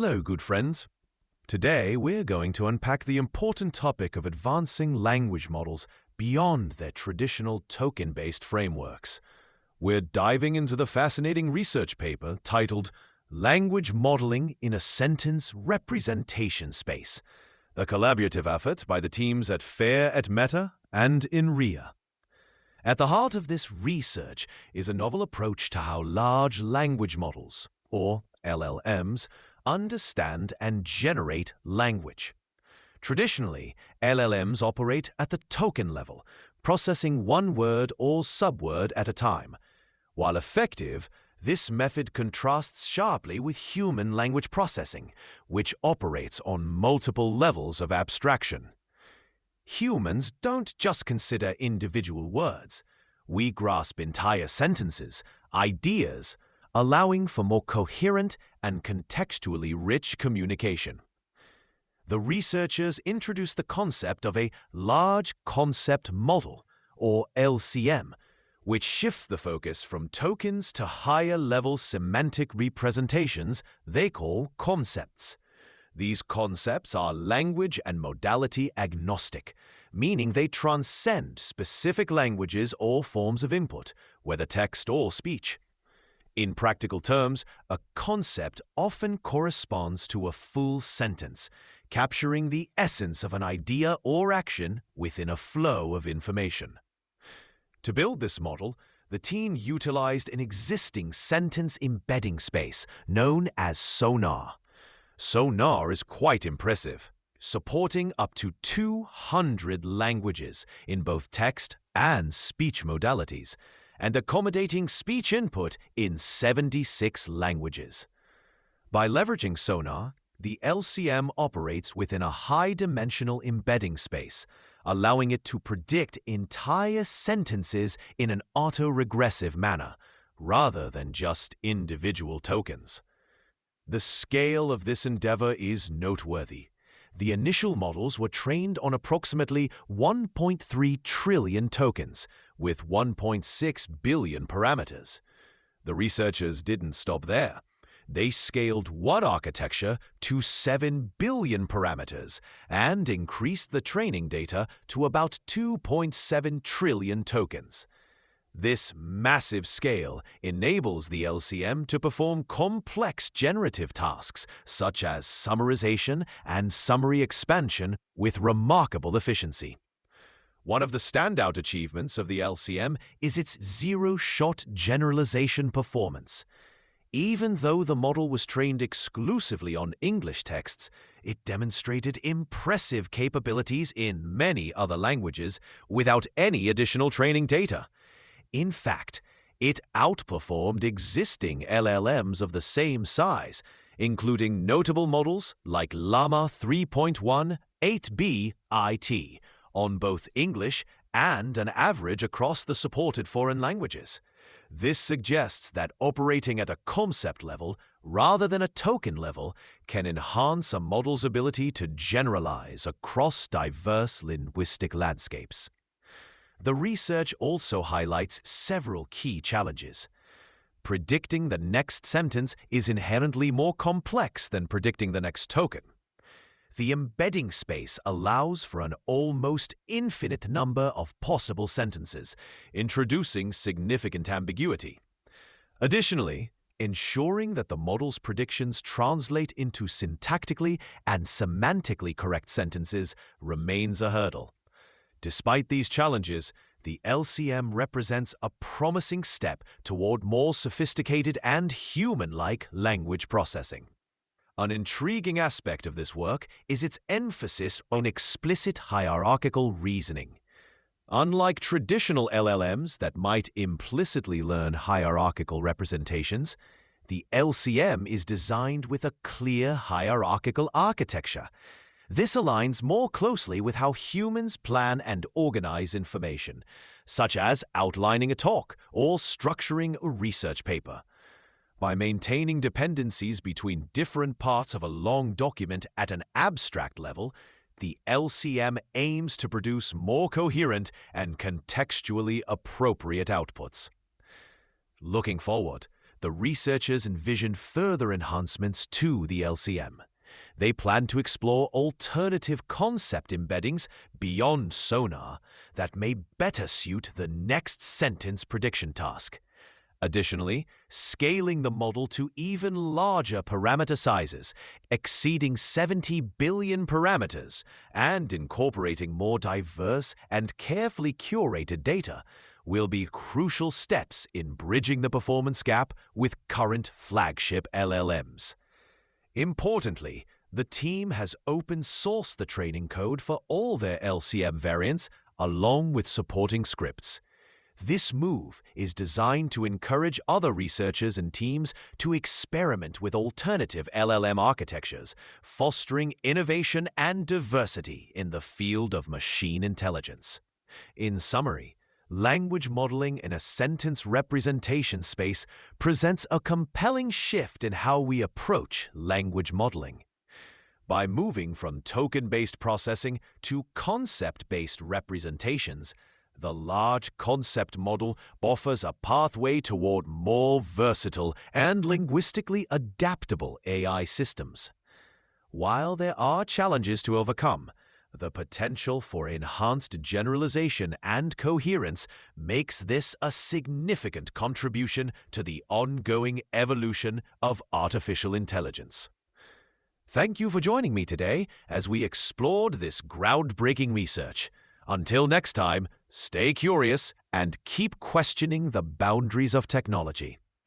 Hello, good friends. Today, we're going to unpack the important topic of advancing language models beyond their traditional token-based frameworks. We're diving into the fascinating research paper titled Language Modeling in a Sentence Representation Space, a collaborative effort by the teams at Meta and INRIA. At the heart of this research is a novel approach to how large language models, or LLMs, understand and generate language. Traditionally, LLMs operate at the token level, processing one word or subword at a time. While effective, this method contrasts sharply with human language processing, which operates on multiple levels of abstraction. Humans don't just consider individual words. We grasp entire sentences, ideas, allowing for more coherent and contextually rich communication. The researchers introduced the concept of a large concept model, or LCM, which shifts the focus from tokens to higher-level semantic representations they call concepts. These concepts are language and modality agnostic, meaning they transcend specific languages or forms of input, whether text or speech. In practical terms, a concept often corresponds to a full sentence, capturing the essence of an idea or action within a flow of information. To build this model, the team utilized an existing sentence embedding space known as SONAR. SONAR is quite impressive, supporting up to 200 languages in both text and speech modalities, and accommodating speech input in 76 languages. By leveraging SONAR, the LCM operates within a high-dimensional embedding space, allowing it to predict entire sentences in an autoregressive manner, rather than just individual tokens. The scale of this endeavor is noteworthy. The initial models were trained on approximately 1.3 trillion tokens, with 1.6 billion parameters. The researchers didn't stop there. They scaled one architecture to 7 billion parameters and increased the training data to about 2.7 trillion tokens. This massive scale enables the LCM to perform complex generative tasks such as summarization and summary expansion with remarkable efficiency. One of the standout achievements of the LCM is its zero-shot generalization performance. Even though the model was trained exclusively on English texts, it demonstrated impressive capabilities in many other languages without any additional training data. In fact, it outperformed existing LLMs of the same size, including notable models like Llama 3.1 8B IT, on both English and an average across the supported foreign languages. This suggests that operating at a concept level rather than a token level can enhance a model's ability to generalize across diverse linguistic landscapes. The research also highlights several key challenges. Predicting the next sentence is inherently more complex than predicting the next token. The embedding space allows for an almost infinite number of possible sentences, introducing significant ambiguity. Additionally, ensuring that the model's predictions translate into syntactically and semantically correct sentences remains a hurdle. Despite these challenges, the LCM represents a promising step toward more sophisticated and human-like language processing. An intriguing aspect of this work is its emphasis on explicit hierarchical reasoning. Unlike traditional LLMs that might implicitly learn hierarchical representations, the LCM is designed with a clear hierarchical architecture. This aligns more closely with how humans plan and organize information, such as outlining a talk or structuring a research paper. By maintaining dependencies between different parts of a long document at an abstract level, the LCM aims to produce more coherent and contextually appropriate outputs. Looking forward, the researchers envision further enhancements to the LCM. They plan to explore alternative concept embeddings beyond SONAR that may better suit the next sentence prediction task. Additionally, scaling the model to even larger parameter sizes, exceeding 70 billion parameters, and incorporating more diverse and carefully curated data will be crucial steps in bridging the performance gap with current flagship LLMs. Importantly, the team has open-sourced the training code for all their LCM variants along with supporting scripts. This move is designed to encourage other researchers and teams to experiment with alternative LLM architectures, fostering innovation and diversity in the field of machine intelligence. In summary, language modeling in a sentence representation space presents a compelling shift in how we approach language modeling. By moving from token-based processing to concept-based representations, the large concept model offers a pathway toward more versatile and linguistically adaptable AI systems. While there are challenges to overcome, the potential for enhanced generalization and coherence makes this a significant contribution to the ongoing evolution of artificial intelligence. Thank you for joining me today as we explored this groundbreaking research. Until next time, stay curious and keep questioning the boundaries of technology.